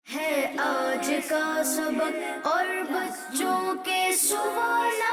ہے آج کا سبق اور بچوں کے سوالات،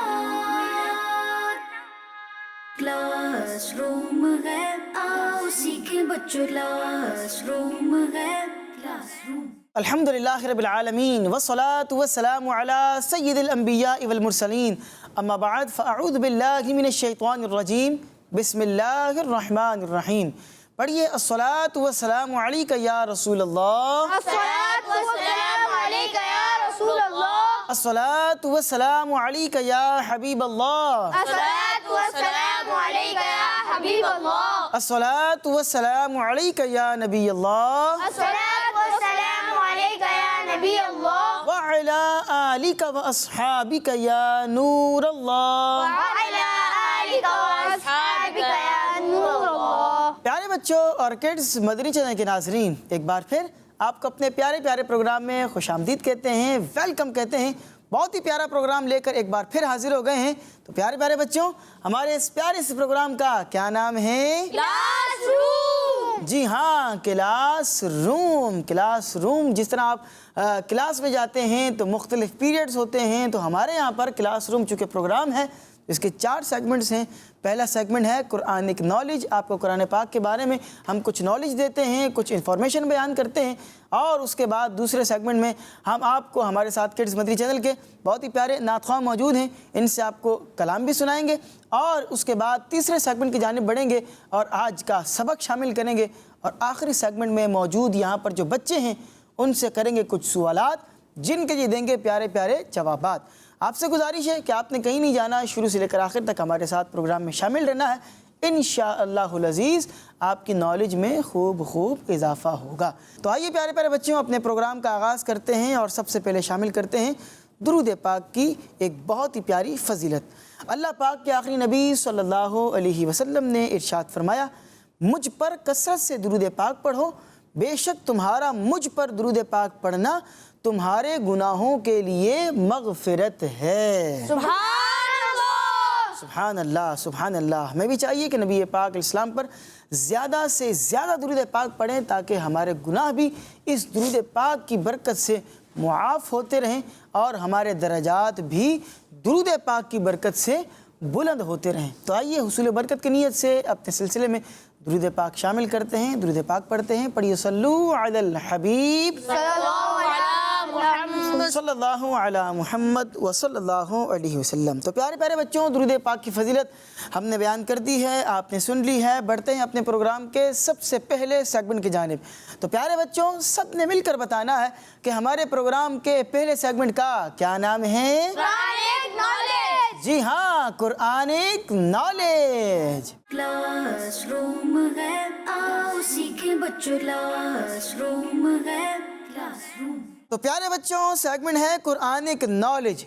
کلاس روم ہے، آؤ سیکھیں بچوں، کلاس روم ہے، کلاس روم۔ الحمدللہ رب العالمین والصلاة والسلام علی سید الانبیاء والمرسلین، اما بعد فاعوذ باللہ من الشیطان الرجیم، بسم اللہ الرحمن الرحیم۔ پڑھیے الصلاة والسلام علیک یا رسول اللہ، الصلاۃ والسلام علیک یا رسول اللہ، الصلاة والسلام علیک یا حبیب اللہ، الصلاۃ والسلام علیک یا حبیب اللہ، الصلاة والسلام علیک یا نبی اللہ، الصلاۃ والسلام علیک یا نبی اللہ، وعلی آلک واصحابک یا نور اللہ۔ وعلی آلک واصحابک یا نور اللہ۔ پیارے بچوں اور کڈز، مدنی چینل کے ناظرین، ایک بار پھر آپ کو اپنے پیارے پیارے پروگرام میں خوش آمدید کہتے ہیں، ویلکم کہتے ہیں۔ بہت ہی پیارا پروگرام لے کر ایک بار پھر حاضر ہو گئے ہیں۔ تو پیارے پیارے بچوں، ہمارے اس پیارے سے پروگرام کا کیا نام ہے؟ Class room. جی ہاں، کلاس روم۔ کلاس روم، جس طرح آپ کلاس میں جاتے ہیں تو مختلف پیریڈز ہوتے ہیں، تو ہمارے یہاں پر کلاس روم چونکہ پروگرام ہے، اس کے 4 سیگمنٹس ہیں۔ پہلا سیگمنٹ ہے قرآنک نالج، آپ کو قرآن پاک کے بارے میں ہم کچھ نالج دیتے ہیں، کچھ انفارمیشن بیان کرتے ہیں، اور اس کے بعد دوسرے سیگمنٹ میں ہم آپ کو، ہمارے ساتھ کڈز مدنی چینل کے بہت ہی پیارے نعت خواہ موجود ہیں، ان سے آپ کو کلام بھی سنائیں گے، اور اس کے بعد تیسرے سیگمنٹ کی جانب بڑھیں گے اور آج کا سبق شامل کریں گے، اور آخری سیگمنٹ میں موجود یہاں پر جو بچے ہیں ان سے کریں گے کچھ سوالات، جن کے یہ دیں گے پیارے پیارے جوابات۔ آپ سے گزارش ہے کہ آپ نے کہیں نہیں جانا، شروع سے لے کر آخر تک ہمارے ساتھ پروگرام میں شامل رہنا ہے۔ انشاءاللہ العزیز آپ کی نالج میں خوب اضافہ ہوگا۔ تو آئیے پیارے پیارے بچوں، اپنے پروگرام کا آغاز کرتے ہیں، اور سب سے پہلے شامل کرتے ہیں درود پاک کی ایک بہت ہی پیاری فضیلت۔ اللہ پاک کے آخری نبی صلی اللہ علیہ وسلم نے ارشاد فرمایا، مجھ پر کثرت سے درود پاک پڑھو، بے شک تمہارا مجھ پر درود پاک پڑھنا تمہارے گناہوں کے لیے مغفرت ہے۔ سبحان اللہ، سبحان اللہ، سبحان اللہ۔ ہمیں بھی چاہیے کہ نبی پاک علیہ السلام پر زیادہ سے زیادہ درود پاک پڑھیں، تاکہ ہمارے گناہ بھی اس درود پاک کی برکت سے معاف ہوتے رہیں، اور ہمارے درجات بھی درود پاک کی برکت سے بلند ہوتے رہیں۔ تو آئیے حصول برکت کی نیت سے اپنے سلسلے میں درود پاک شامل کرتے ہیں، درود پاک پڑھتے ہیں۔ پڑھیے صلو علی الحبیب صلی اللہ علی محمد وصلی اللہ علیہ وسلم۔ تو پیارے پیارے بچوں، درود پاک کی فضیلت ہم نے بیان کر دی ہے، آپ نے سن لی ہے۔ بڑھتے ہیں اپنے پروگرام کے سب سے پہلے سیگمنٹ کی جانب۔ تو پیارے بچوں، سب نے مل کر بتانا ہے کہ ہمارے پروگرام کے پہلے سیگمنٹ کا کیا نام ہے؟ Quranic knowledge. جی ہاں، قرآنک نالج۔ کلاس روم ہے، آؤ سیکھیں بچوں، کلاس روم ہے، کلاس روم۔ تو پیارے بچوں، سیگمنٹ ہے قرآنک نالج۔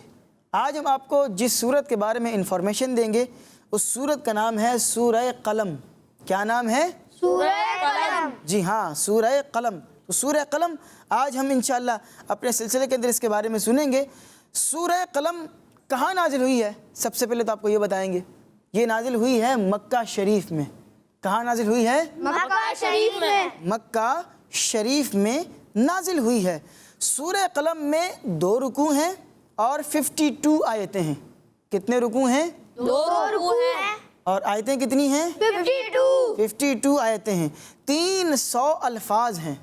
آج ہم آپ کو جس سورت کے بارے میں انفارمیشن دیں گے، اس سورت کا نام ہے سورہ قلم۔ کیا نام ہے؟ سورہ قلم۔ جی ہاں، سورہ قلم۔ تو سورہ قلم آج ہم انشاءاللہ اپنے سلسلے کے اندر اس کے بارے میں سنیں گے۔ سورہ قلم کہاں نازل ہوئی ہے؟ سب سے پہلے تو آپ کو یہ بتائیں گے، یہ نازل ہوئی ہے مکہ شریف میں۔ کہاں نازل ہوئی ہے؟ مکہ شریف میں۔ مکہ شریف میں نازل ہوئی ہے۔ سورہ قلم میں 2 رکوع ہیں اور 52 آیتیں ہیں۔ کتنے رکوع ہیں؟ 2 رکوع ہیں اور آیتیں کتنی ہیں؟ 52۔ 52 آیتیں ہیں۔ 300 الفاظ ہیں۔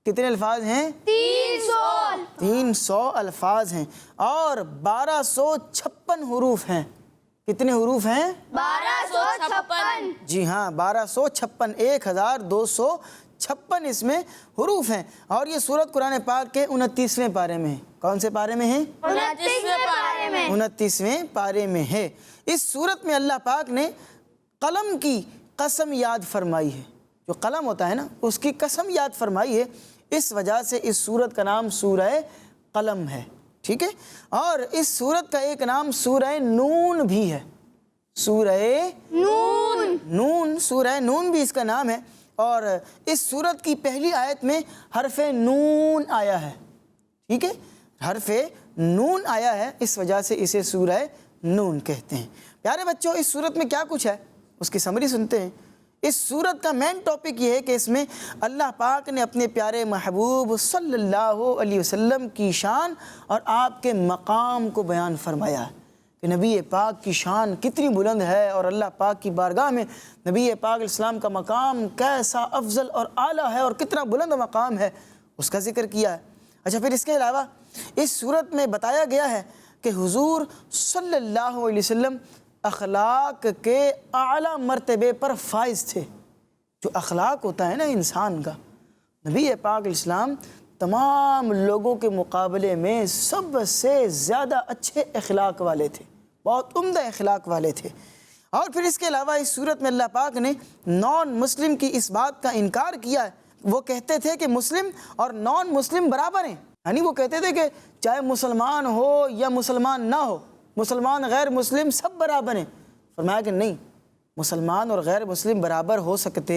کتنے الفاظ ہیں؟ 300۔ 300 الفاظ ہیں، اور 1256 حروف ہیں۔ کتنے حروف ہیں؟ 1256۔ جی ہاں، 1256، 1256 اس میں حروف ہیں۔ اور یہ سورت قرآن پاک کے 29ویں پارے میں ہے۔ کون سے پارے میں ہے؟ 29ویں پارے میں۔ 29ویں پارے میں ہے۔ اس سورت میں اللہ پاک نے قلم کی قسم یاد فرمائی ہے۔ جو قلم ہوتا ہے نا، اس کی قسم یاد فرمائی ہے، اس وجہ سے اس سورت کا نام سورہ قلم ہے۔ ٹھیک ہے؟ اور اس سورت کا ایک نام سورہ نون بھی ہے۔ سورہ نون۔ نون، سورہ نون بھی اس کا نام ہے۔ اور اس سورت کی پہلی آیت میں حرف نون آیا ہے۔ ٹھیک ہے؟ حرف نون آیا ہے، اس وجہ سے اسے سورہ نون کہتے ہیں۔ پیارے بچوں، اس سورت میں کیا کچھ ہے اس کی سمری سنتے ہیں۔ اس سورت کا مین ٹاپک یہ ہے کہ اس میں اللہ پاک نے اپنے پیارے محبوب صلی اللہ علیہ وسلم کی شان اور آپ کے مقام کو بیان فرمایا ہے کہ نبی پاک کی شان کتنی بلند ہے اور اللہ پاک کی بارگاہ میں نبی پاک علیہ السلام کا مقام کیسا افضل اور اعلیٰ ہے اور کتنا بلند مقام ہے، اس کا ذکر کیا ہے۔ اچھا، پھر اس کے علاوہ اس سورت میں بتایا گیا ہے کہ حضور صلی اللہ علیہ وسلم اخلاق کے اعلیٰ مرتبے پر فائز تھے۔ جو اخلاق ہوتا ہے نا انسان کا، نبی پاک علیہ السلام تمام لوگوں کے مقابلے میں سب سے زیادہ اچھے اخلاق والے تھے، بہت عمدہ اخلاق والے تھے۔ اور پھر اس کے علاوہ اس صورت میں اللہ پاک نے نان مسلم کی اس بات کا انکار کیا ہے۔ وہ کہتے تھے کہ مسلم اور نان مسلم برابر ہیں، یعنی وہ کہتے تھے کہ چاہے مسلمان ہو یا مسلمان نہ ہو، مسلمان غیر مسلم سب برابر ہیں۔ فرمایا کہ نہیں، مسلمان اور غیر مسلم برابر ہو سکتے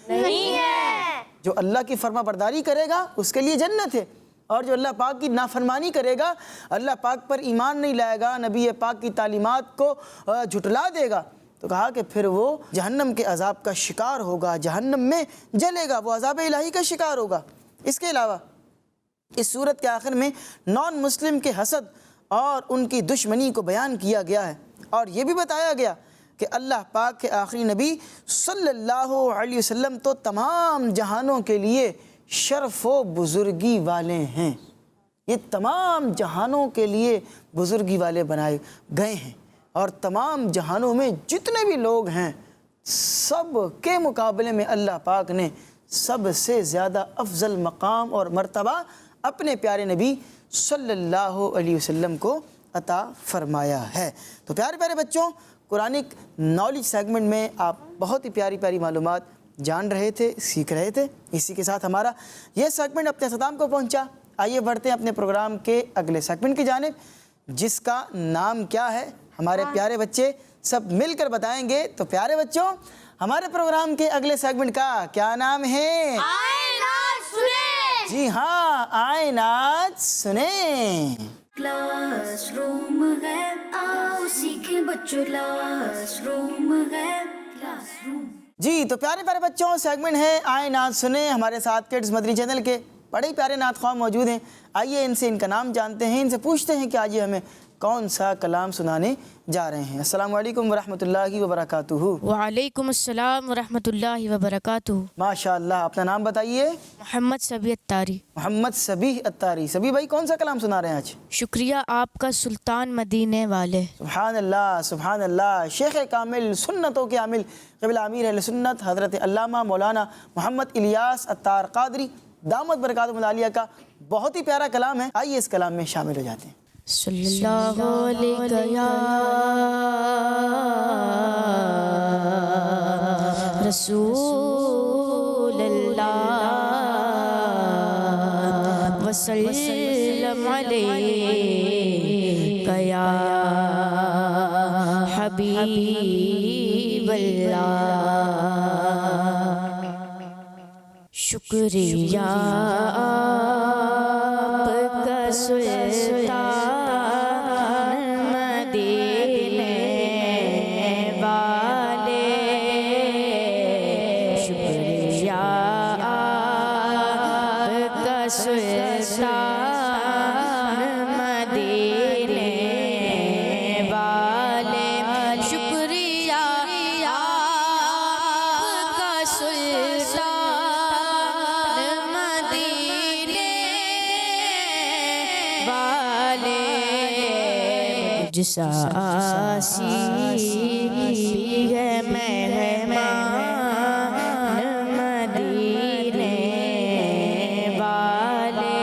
نہیں ہے۔ جو اللہ کی فرما برداری کرے گا اس کے لیے جنت ہے، اور جو اللہ پاک کی نافرمانی کرے گا، اللہ پاک پر ایمان نہیں لائے گا، نبی پاک کی تعلیمات کو جھٹلا دے گا، تو کہا کہ پھر وہ جہنم کے عذاب کا شکار ہوگا، جہنم میں جلے گا، وہ عذاب الہی کا شکار ہوگا۔ اس کے علاوہ اس صورت کے آخر میں نان مسلم کے حسد اور ان کی دشمنی کو بیان کیا گیا ہے، اور یہ بھی بتایا گیا کہ اللہ پاک کے آخری نبی صلی اللہ علیہ وسلم تو تمام جہانوں کے لیے شرف و بزرگی والے ہیں، یہ تمام جہانوں کے لیے بزرگی والے بنائے گئے ہیں، اور تمام جہانوں میں جتنے بھی لوگ ہیں سب کے مقابلے میں اللہ پاک نے سب سے زیادہ افضل مقام اور مرتبہ اپنے پیارے نبی صلی اللہ علیہ وسلم کو عطا فرمایا ہے۔ تو پیارے پیارے بچوں، قرآنک نالج سیگمنٹ میں آپ بہت ہی پیاری پیاری معلومات جان رہے تھے، سیکھ رہے تھے۔ اسی کے ساتھ ہمارا یہ سیگمنٹ اپنے اختتام کو پہنچا۔ آئیے بڑھتے ہیں اپنے پروگرام کے اگلے سیگمنٹ کی جانب، جس کا نام کیا ہے ہمارے پیارے بچے سب مل کر بتائیں گے۔ تو پیارے بچوں، ہمارے پروگرام کے اگلے سیگمنٹ کا کیا نام ہے؟ آئے نعت سنیں۔ جی ہاں، آئے نعت سنیں۔ کلاس روم ہے، آؤ سیکھیں بچوں، کلاس روم ہے، کلاس روم۔ جی تو پیارے پیارے بچوں، سیگمنٹ ہے آئے نعت سنیں۔ ہمارے ساتھ کڈز مدنی چینل کے بڑے ہی پیارے نعت خواہ موجود ہیں۔ آئیے ان سے ان کا نام جانتے ہیں، ان سے پوچھتے ہیں کہ آج یہ ہمیں کون سا کلام سنانے جا رہے ہیں۔ السلام علیکم ورحمۃ اللہ وبرکاتہ۔ وعلیکم السلام ورحمۃ اللہ وبرکاتہ۔ ماشاء اللہ، اپنا نام بتائیے۔ محمد صبی اتاری۔ محمد صبیح اتاری۔ صبیح بھائی، کون سا کلام سنا رہے ہیں آج؟ شکریہ آپ کا سلطان مدینے والے۔ سبحان اللہ، سبحان اللہ۔ شیخ کامل، سنتوں کے عامل، قبلہ امیر اہل سنت حضرت علامہ مولانا محمد الیاس اتار قادری دامت برکاتہم العالیہ کا بہت ہی پیارا کلام ہے۔ آئیے اس کلام میں شامل ہو جاتے ہیں۔ صلی اللہ علیہ یا رسول اللہ وسلم علیہ یا حبیب اللہ۔ شکریہ آپ کا سلطان مدینے والے، شکریہ آپ کا سلطان مدینے والے، شکریہ آپ کا سلطان مدینے والے، جسا آسی ہے مہمان مدینے والے،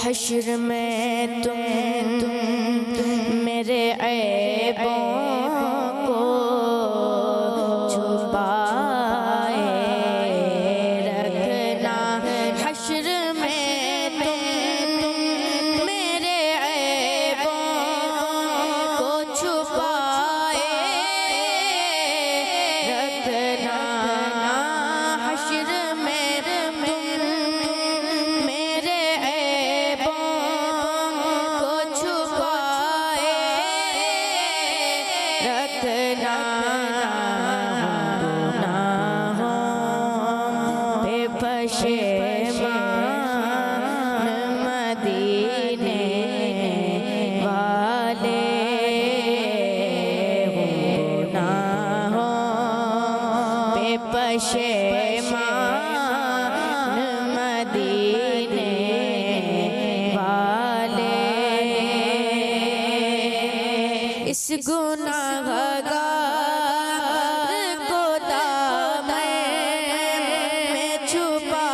حشر میں تم میرے عیبوں کو چھپائے رکھنا، حشر میں تم میرے عیبوں کو چھپائے رکھنا، حشر میں تم میرے عیبوں کو چھپائے اس گناہگار کو دامن میں چھپا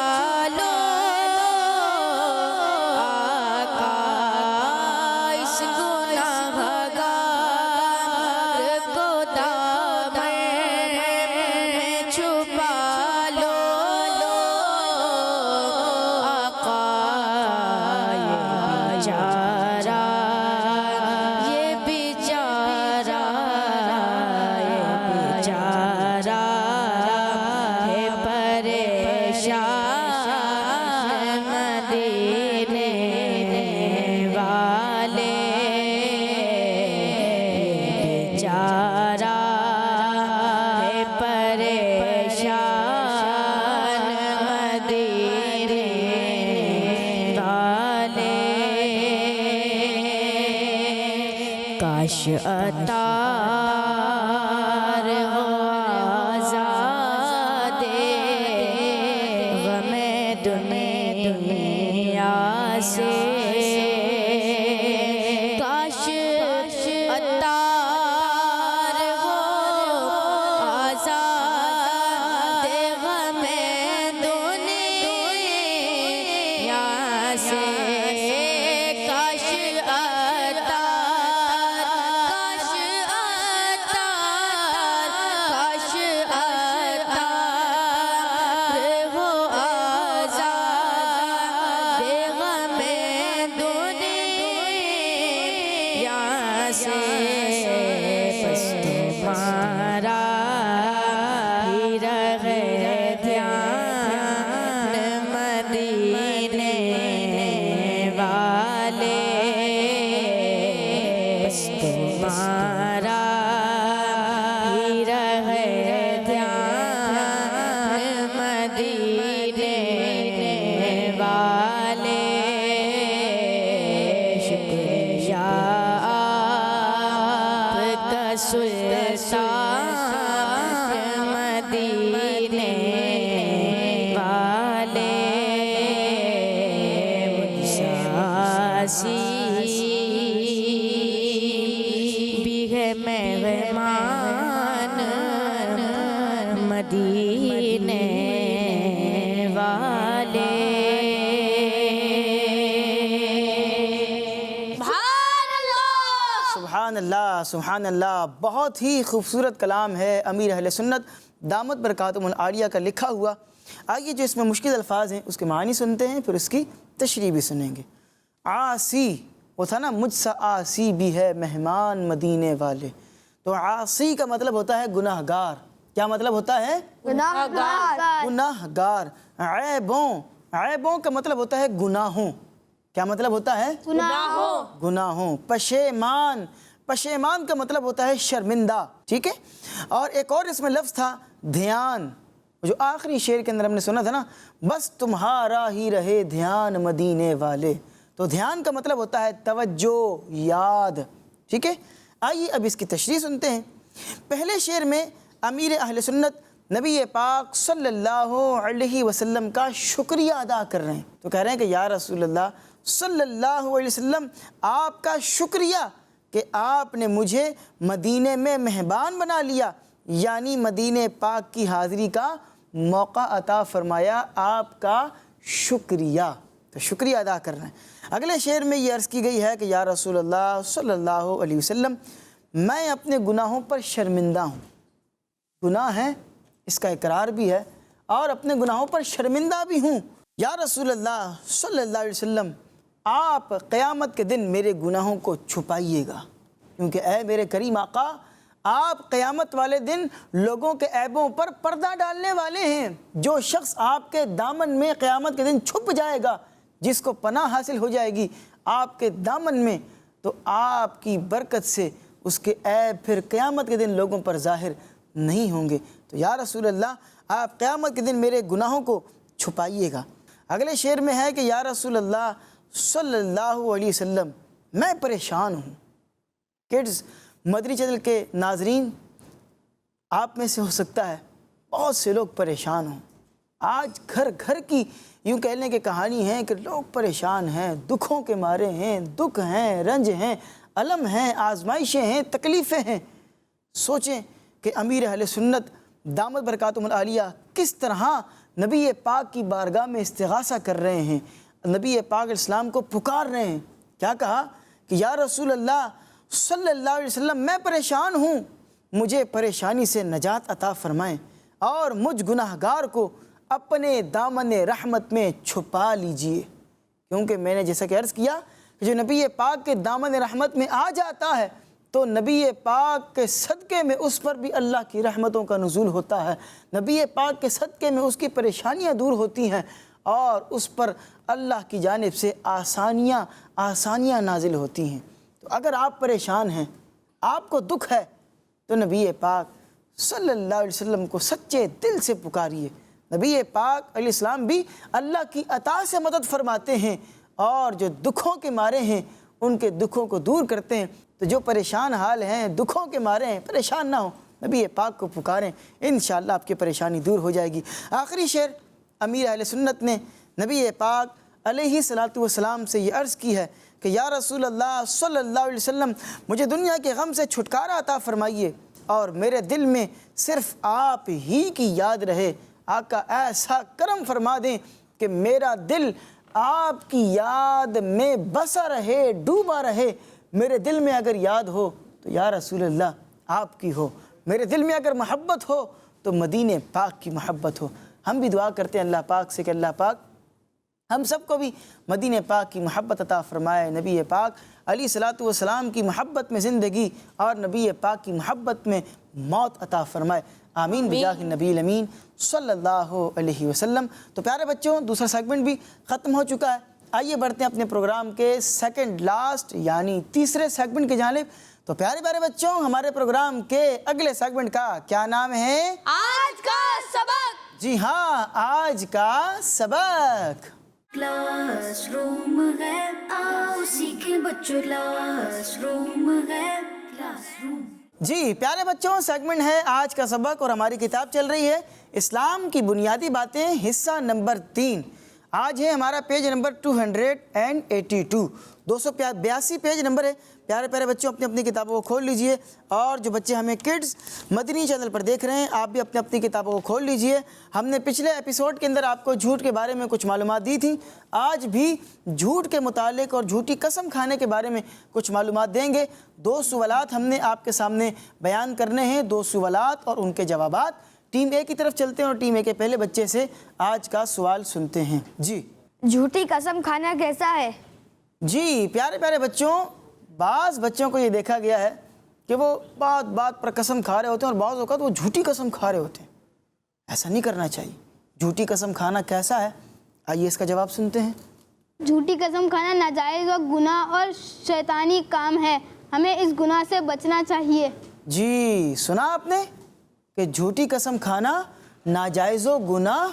لو آقا، اس گناہگار کو دامن میں چھپا لو آقا، یہ بیچارہ ہے پریشان مدینے والے، بیچارہ ہے پریشان مدینے والے، کاش عطار ہو آزاد غم دنیا سے، کاش عطار ہو آزاد غم دنیا سے، کاش بس تمہارا ہی رہے دھیان مدینے والے، بس تمہارا ہی رہے دھیان مدینے والے، شکریہ سلطان مدینے والے، مجھاسی بھی ہے مہمان مدینے والے۔ سبحان اللہ سبحان اللہ، بہت ہی خوبصورت کلام ہے امیر اہل سنت دامت برکاتہم العالیہ کا لکھا ہوا۔ آئیے جو اس میں مشکل الفاظ ہیں اس کے معنی سنتے ہیں، پھر اس کی تشریح بھی سنیں گے۔ عاصی، وہ تھا نا مجھ سا عاصی بھی ہے مہمان مدینے والے، تو عاصی کا مطلب ہوتا ہے گناہ گار۔ کیا مطلب ہوتا ہے؟ گناہ گار۔ عیبوں کا مطلب ہوتا ہے گناہوں۔ کیا مطلب ہوتا ہے؟ گناہوں۔ پشیمان کا مطلب ہوتا ہے شرمندہ، ٹھیک ہے؟ اور ایک اور اس میں لفظ تھا دھیان، جو آخری شعر کے اندر ہم نے سنا تھا نا، بس تمہارا ہی رہے دھیان مدینے والے، تو دھیان کا مطلب ہوتا ہے توجہ، یاد، ٹھیک ہے؟ آئیے اب اس کی تشریح سنتے ہیں۔ پہلے شعر میں امیر اہل سنت نبی پاک صلی اللہ علیہ وسلم کا شکریہ ادا کر رہے ہیں، تو کہہ رہے ہیں کہ یا رسول اللہ صلی اللہ علیہ وسلم، آپ کا شکریہ کہ آپ نے مجھے مدینے میں مہمان بنا لیا، یعنی مدینہ پاک کی حاضری کا موقع عطا فرمایا، آپ کا شکریہ، تو شکریہ ادا کر رہے ہیں۔ اگلے شعر میں یہ عرض کی گئی ہے کہ یا رسول اللہ صلی اللہ علیہ وسلم، میں اپنے گناہوں پر شرمندہ ہوں، گناہ ہے اس کا اقرار بھی ہے اور اپنے گناہوں پر شرمندہ بھی ہوں۔ یا رسول اللہ صلی اللہ علیہ وسلم، آپ قیامت کے دن میرے گناہوں کو چھپائیے گا، کیونکہ اے میرے کریم آقا، آپ قیامت والے دن لوگوں کے عیبوں پر پردہ ڈالنے والے ہیں۔ جو شخص آپ کے دامن میں قیامت کے دن چھپ جائے گا، جس کو پناہ حاصل ہو جائے گی آپ کے دامن میں، تو آپ کی برکت سے اس کے عیب پھر قیامت کے دن لوگوں پر ظاہر نہیں ہوں گے۔ تو یا رسول اللہ، آپ قیامت کے دن میرے گناہوں کو چھپائیے گا۔ اگلے شعر میں ہے کہ یا رسول اللہ صلی اللہ علیہ وسلم، میں پریشان ہوں۔ کڈز مدنی چینل کے ناظرین، آپ میں سے ہو سکتا ہے بہت سے لوگ پریشان ہوں۔ آج گھر گھر کی یوں کہنے کی کہانی ہے کہ لوگ پریشان ہیں، دکھوں کے مارے ہیں، دکھ ہیں، رنج ہیں۔ علم ہیں، آزمائشیں ہیں، تکلیفیں ہیں۔ سوچیں کہ امیر اہل سنت دامت برکاتہم العالیہ کس طرح نبی پاک کی بارگاہ میں استغاثہ کر رہے ہیں، نبی پاک علیہ السلام کو پکار رہے ہیں۔ کیا کہا کہ یا رسول اللہ صلی اللہ علیہ وسلم، میں پریشان ہوں، مجھے پریشانی سے نجات عطا فرمائیں اور مجھ گناہگار کو اپنے دامن رحمت میں چھپا لیجئے۔ کیونکہ میں نے جیسا کہ عرض کیا کہ جو نبی پاک کے دامن رحمت میں آ جاتا ہے تو نبی پاک کے صدقے میں اس پر بھی اللہ کی رحمتوں کا نزول ہوتا ہے، نبی پاک کے صدقے میں اس کی پریشانیاں دور ہوتی ہیں اور اس پر اللہ کی جانب سے آسانیاں نازل ہوتی ہیں۔ تو اگر آپ پریشان ہیں، آپ کو دکھ ہے، تو نبی پاک صلی اللہ علیہ وسلم کو سچے دل سے پکاریے۔ نبی پاک علیہ السلام بھی اللہ کی عطا سے مدد فرماتے ہیں اور جو دکھوں کے مارے ہیں ان کے دکھوں کو دور کرتے ہیں۔ تو جو پریشان حال ہیں، دکھوں کے مارے ہیں، پریشان نہ ہوں، نبی پاک کو پکاریں، انشاءاللہ آپ کی پریشانی دور ہو جائے گی۔ آخری شعر امیر اہل سنت نے نبی پاک علیہ الصلاۃ والسلام سے یہ عرض کی ہے کہ یا رسول اللہ صلی اللہ علیہ وسلم، مجھے دنیا کے غم سے چھٹکارا عطا فرمائیے اور میرے دل میں صرف آپ ہی کی یاد رہے۔ آقا ایسا کرم فرما دیں کہ میرا دل آپ کی یاد میں بسا رہے، ڈوبا رہے۔ میرے دل میں اگر یاد ہو تو یا رسول اللہ آپ کی ہو، میرے دل میں اگر محبت ہو تو مدینہ پاک کی محبت ہو۔ ہم بھی دعا کرتے ہیں اللہ پاک سے کہ اللہ پاک ہم سب کو بھی مدینہ پاک کی محبت عطا فرمائے، نبی پاک علیہ الصلاۃ والسلام کی محبت میں زندگی اور نبی پاک کی محبت میں موت عطا فرمائے، آمین بجاہ النبی الامین صلی اللہ علیہ وسلم۔ تو پیارے بچوں، دوسرا سیگمنٹ بھی ختم ہو چکا ہے، آئیے بڑھتے ہیں اپنے پروگرام کے سیکنڈ لاسٹ یعنی تیسرے سیگمنٹ کی جانب۔ تو پیارے بچوں، ہمارے پروگرام کے اگلے سیگمنٹ کا کیا نام ہے؟ آج کا سبق۔ جی ہاں، آج کا سبق۔ کلاس روم ہے، آؤ سیکھیں بچوں، کلاس روم ہے، کلاس روم۔ جی پیارے بچوں، سیگمنٹ ہے آج کا سبق اور ہماری کتاب چل رہی ہے اسلام کی بنیادی باتیں، حصہ نمبر 3۔ آج ہے ہمارا پیج نمبر 282، 282 پیج نمبر ہے۔ پیارے بچوں، اپنی اپنی کتابوں کو کھول لیجئے اور جو بچے ہمیں کڈز مدنی چینل پر دیکھ رہے ہیں آپ بھی اپنی اپنی کتابوں کو کھول لیجئے۔ ہم نے پچھلے ایپیسوڈ کے اندر آپ کو جھوٹ کے بارے میں کچھ معلومات دی تھیں، آج بھی جھوٹ کے متعلق اور جھوٹی قسم کھانے کے بارے میں کچھ معلومات دیں گے۔ 2 سوالات ہم نے آپ کے سامنے بیان کرنے ہیں، 2 سوالات اور ان کے جوابات۔ ٹیم اے کی طرف چلتے ہیں اور ٹیم اے کے پہلے بچے سے آج کا سوال سنتے ہیں۔ جی جھوٹی قسم کھانا کیسا ہے؟ جی پیارے بچوں، بعض بچوں کو یہ دیکھا گیا ہے کہ وہ بات پر قسم کھا رہے ہوتے ہیں اور بعض اوقات وہ جھوٹی قسم کھا رہے ہوتے ہیں۔ ایسا نہیں کرنا چاہیے۔ جھوٹی قسم کھانا کیسا ہے، آئیے اس کا جواب سنتے ہیں۔ جھوٹی قسم کھانا ناجائز و گناہ اور شیطانی کام ہے، ہمیں اس گناہ سے بچنا چاہیے۔ جی سنا آپ نے کہ جھوٹی قسم کھانا ناجائز و گناہ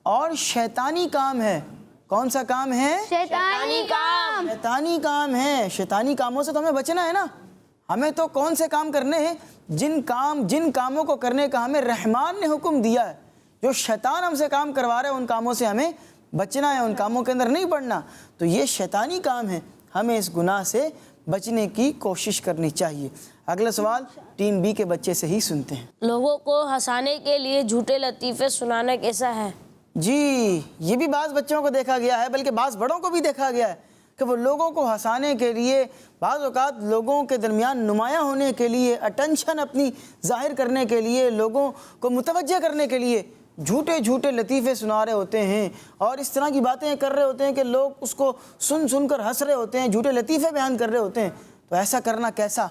اور شیطانی کام ہے۔ کون سا کام ہے؟ شیطانی کام۔ شیطانی کام ہے۔ شیطانی کاموں سے تو ہمیں بچنا ہے نا۔ ہمیں تو کون سے کام کرنے ہیں؟ جن کاموں کو کرنے کا ہمیں رحمان نے حکم دیا ہے۔ جو شیطان ہم سے کام کروا رہے ہیں ان کاموں سے ہمیں بچنا ہے، ان کاموں کے اندر نہیں پڑنا۔ تو یہ شیطانی کام ہے، ہمیں اس گناہ سے بچنے کی کوشش کرنی چاہیے۔ اگلا سوال ٹیم بی کے بچے سے ہی سنتے ہیں۔ لوگوں کو ہنسانے کے لیے جھوٹے لطیفے سنانا کیسا ہے؟ جی یہ بھی بعض بچوں کو دیکھا گیا ہے، بلکہ بعض بڑوں کو بھی دیکھا گیا ہے کہ وہ لوگوں کو ہنسانے کے لیے، بعض اوقات لوگوں کے درمیان نمایاں ہونے کے لیے، اٹینشن اپنی ظاہر کرنے کے لیے، لوگوں کو متوجہ کرنے کے لیے جھوٹے لطیفے سنا رہے ہوتے ہیں اور اس طرح کی باتیں کر رہے ہوتے ہیں کہ لوگ اس کو سن کر ہنس رہے ہوتے ہیں، جھوٹے لطیفے بیان کر رہے ہوتے ہیں۔ تو ایسا کرنا کیسا؟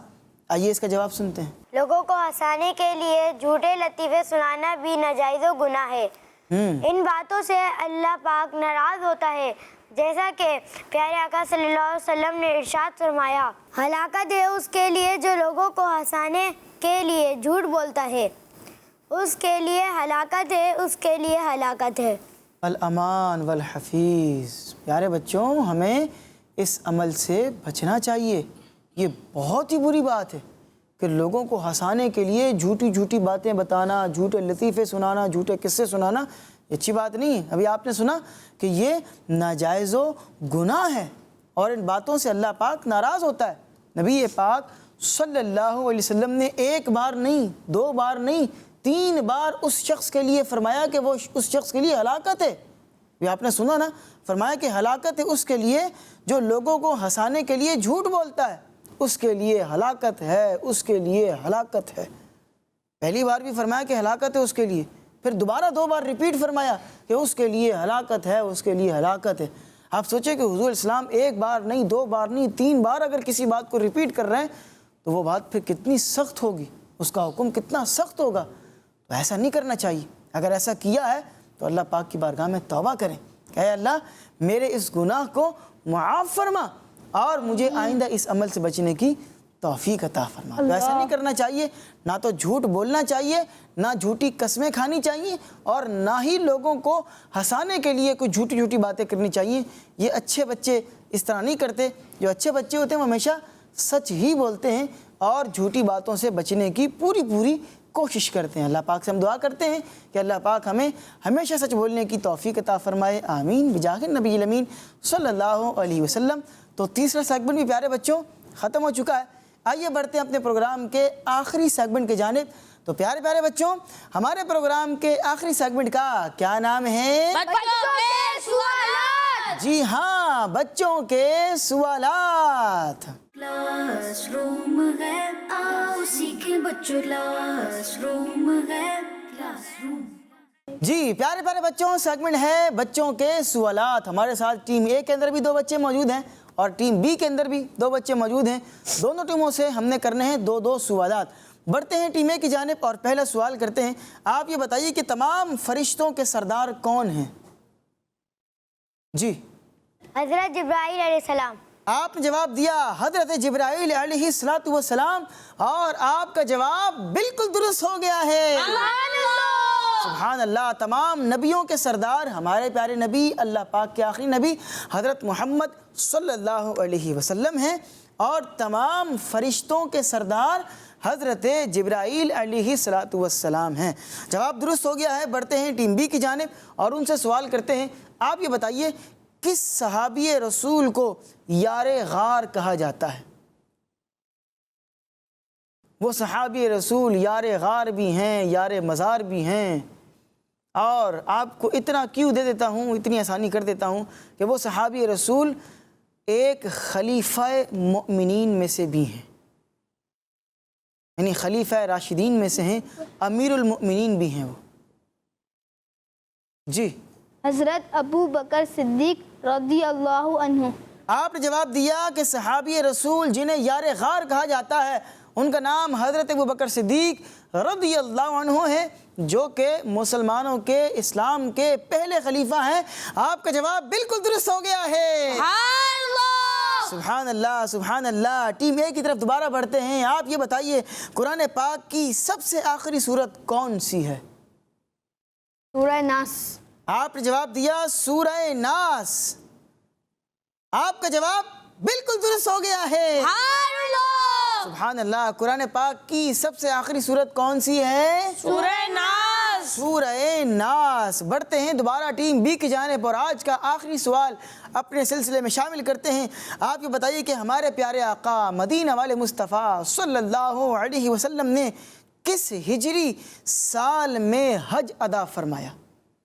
آئیے اس کا جواب سنتے ہیں۔ لوگوں کو ہنسانے کے لیے جھوٹے لطیفے سنانا بھی ناجائز و گناہ ہے۔ ان باتوں سے اللہ پاک ناراض ہوتا ہے، جیسا کہ پیارے آقا صلی اللہ علیہ وسلم نے ارشاد فرمایا، ہلاکت ہے اس کے لیے جو لوگوں کو ہنسانے کے لیے جھوٹ بولتا ہے، اس کے لیے ہلاکت ہے، اس کے لیے ہلاکت ہے۔ الامان والحفیظ۔ پیارے بچوں، ہمیں اس عمل سے بچنا چاہیے۔ یہ بہت ہی بری بات ہے کہ لوگوں کو ہنسانے کے لیے جھوٹی باتیں بتانا، جھوٹے لطیفے سنانا، جھوٹے قصے سنانا، یہ اچھی بات نہیں ہے۔ ابھی آپ نے سنا کہ یہ ناجائز و گناہ ہے اور ان باتوں سے اللہ پاک ناراض ہوتا ہے۔ نبی پاک صلی اللہ علیہ وسلم نے ایک بار نہیں، دو بار نہیں، 3 بار اس شخص کے لیے فرمایا کہ وہ اس شخص کے لیے ہلاکت ہے۔ یہ آپ نے سنا نا، فرمایا کہ ہلاکت ہے اس کے لیے جو لوگوں کو ہنسانے کے لیے جھوٹ بولتا ہے، اس کے لیے ہلاکت ہے، اس کے لیے ہلاکت ہے۔ پہلی بار بھی فرمایا کہ ہلاکت ہے اس کے لیے، پھر دوبارہ 2 بار ریپیٹ فرمایا کہ اس کے لیے ہلاکت ہے، اس کے لیے ہلاکت ہے۔ آپ سوچیں کہ حضور اسلام ایک بار نہیں، 2 بار نہیں، 3 بار اگر کسی بات کو ریپیٹ کر رہے ہیں تو وہ بات پھر کتنی سخت ہوگی، اس کا حکم کتنا سخت ہوگا۔ تو ایسا نہیں کرنا چاہیے۔ اگر ایسا کیا ہے تو اللہ پاک کی بارگاہ میں توبہ کریں کہ اے اللہ میرے اس گناہ کو معاف فرما اور مجھے آئندہ اس عمل سے بچنے کی توفیق عطا فرما۔ تو ایسا نہیں کرنا چاہیے، نہ تو جھوٹ بولنا چاہیے، نہ جھوٹی قسمیں کھانی چاہیے، اور نہ ہی لوگوں کو ہنسانے کے لیے کوئی جھوٹی جھوٹی باتیں کرنی چاہیے۔ یہ اچھے بچے اس طرح نہیں کرتے۔ جو اچھے بچے ہوتے ہیں وہ ہمیشہ سچ ہی بولتے ہیں اور جھوٹی باتوں سے بچنے کی پوری کوشش کرتے ہیں۔ اللہ پاک سے ہم دعا کرتے ہیں کہ اللہ پاک ہمیں ہمیشہ سچ بولنے کی توفیق عطا فرمائے، آمین بجاہ النبی الامین صلی اللہ علیہ وسلم۔ تو تیسرا سیگمنٹ بھی پیارے بچوں ختم ہو چکا ہے۔ آئیے بڑھتے ہیں اپنے پروگرام کے آخری سیگمنٹ کی جانب۔ تو پیارے پیارے بچوں، ہمارے پروگرام کے آخری سیگمنٹ کا کیا نام ہے؟ بچوں کے سوالات۔ جی ہاں، بچوں کے سوالات۔ کلاس روم ہے، آؤ سیکھیں بچوں، کلاس روم ہے، کلاس روم۔ جی پیارے پیارے بچوں، سیگمنٹ ہے بچوں کے سوالات۔ ہمارے ساتھ ٹیم اے کے اندر بھی 2 بچے موجود ہیں اور ٹیم بی کے اندر بھی 2 بچے موجود ہیں۔ دونوں ٹیموں سے ہم نے کرنے ہیں 2 سوالات۔ بڑھتے ہیں ٹیم اے کی جانب اور پہلا سوال کرتے ہیں۔ آپ یہ بتائیے کہ تمام فرشتوں کے سردار کون ہیں؟ جی حضرت جبرائیل علیہ السلام۔ آپ نے جواب دیا حضرت جبرائیل علیہ السلام اور آپ کا جواب بالکل درست ہو گیا ہے۔ سبحان اللہ۔ تمام نبیوں کے سردار ہمارے پیارے نبی، اللہ پاک کے آخری نبی حضرت محمد صلی اللہ علیہ وسلم ہیں، اور تمام فرشتوں کے سردار حضرت جبرائیل علیہ السلام ہیں۔ جواب درست ہو گیا ہے۔ بڑھتے ہیں ٹیم بی کی جانب اور ان سے سوال کرتے ہیں۔ آپ یہ بتائیے کس صحابی رسول کو یار غار کہا جاتا ہے؟ وہ صحابی رسول یار غار بھی ہیں، یار مزار بھی ہیں، اور آپ کو اتنا کیوں دے دیتا ہوں، اتنی آسانی کر دیتا ہوں کہ وہ صحابی رسول ایک خلیفہ مؤمنین میں سے بھی ہیں، یعنی خلیفہ راشدین میں سے ہیں، امیر المؤمنین بھی ہیں وہ۔ جی حضرت ابو بکر صدیق رضی اللہ عنہ۔ آپ نے جواب دیا کہ صحابی رسول جنہیں یار غار کہا جاتا ہے ان کا نام حضرت ابو بکر صدیق رضی اللہ عنہ ہے، جو کہ مسلمانوں کے اسلام کے پہلے خلیفہ ہیں۔ آپ کا جواب بالکل درست ہو گیا ہے۔ سبحان اللہ، سبحان اللہ۔ ٹیم اے کی طرف دوبارہ بڑھتے ہیں۔ آپ یہ بتائیے قرآن پاک کی سب سے آخری سورت کون سی ہے؟ سورہ ناس۔ آپ نے جواب دیا سورہ ناس۔ آپ کا جواب بالکل درست ہو گیا ہے۔ سبحان اللہ۔ قرآن پاک کی سب سے آخری سورت کون سی ہے؟ سورہ ناس۔ سورہ ناس۔ بڑھتے ہیں دوبارہ ٹیم بی کی جانب اور آج کا آخری سوال اپنے سلسلے میں شامل کرتے ہیں۔ آپ یہ بتائیے کہ ہمارے پیارے آقا مدینہ والے مصطفیٰ صلی اللہ علیہ وسلم نے کس ہجری سال میں حج ادا فرمایا؟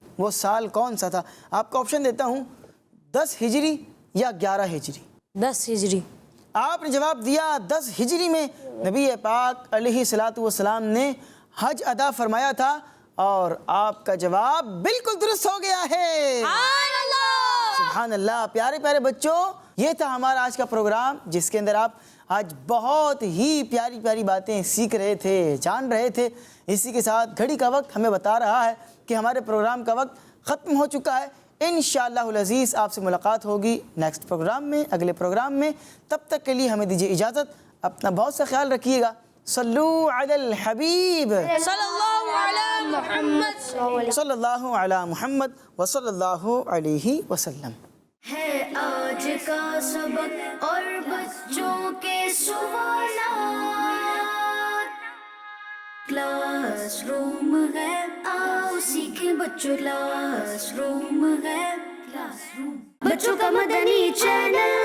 وہ سال کون سا تھا؟ آپ کو آپشن دیتا ہوں، 10 ہجری یا 11 ہجری۔ 10 ہجری۔ آپ نے جواب دیا 10 ہجری میں نبی پاک علیہ السلام نے حج ادا فرمایا تھا، اور آپ کا جواب بالکل درست ہو گیا ہے۔ سبحان اللہ۔ پیارے پیارے بچوں، یہ تھا ہمارا آج کا پروگرام، جس کے اندر آپ آج بہت ہی پیاری پیاری باتیں سیکھ رہے تھے، جان رہے تھے۔ اسی کے ساتھ گھڑی کا وقت ہمیں بتا رہا ہے کہ ہمارے پروگرام کا وقت ختم ہو چکا ہے۔ انشاءاللہ العزیز آپ سے ملاقات ہوگی نیکسٹ پروگرام میں، اگلے پروگرام میں۔ تب تک کے لیے ہمیں دیجیے اجازت۔ اپنا بہت سا خیال رکھیے گا۔ صلو علی الحبیب صلی اللہ علی محمد۔ صلی اللہ علی محمد وصلی اللہ علیہ وسلم۔ ہے آج کا سبق اور بچوں کے سوالات، کلاس روم ہے، آؤ سیکھیں بچوں، کلاس روم ہے، کلاس روم۔ بچوں کا مدنی چینل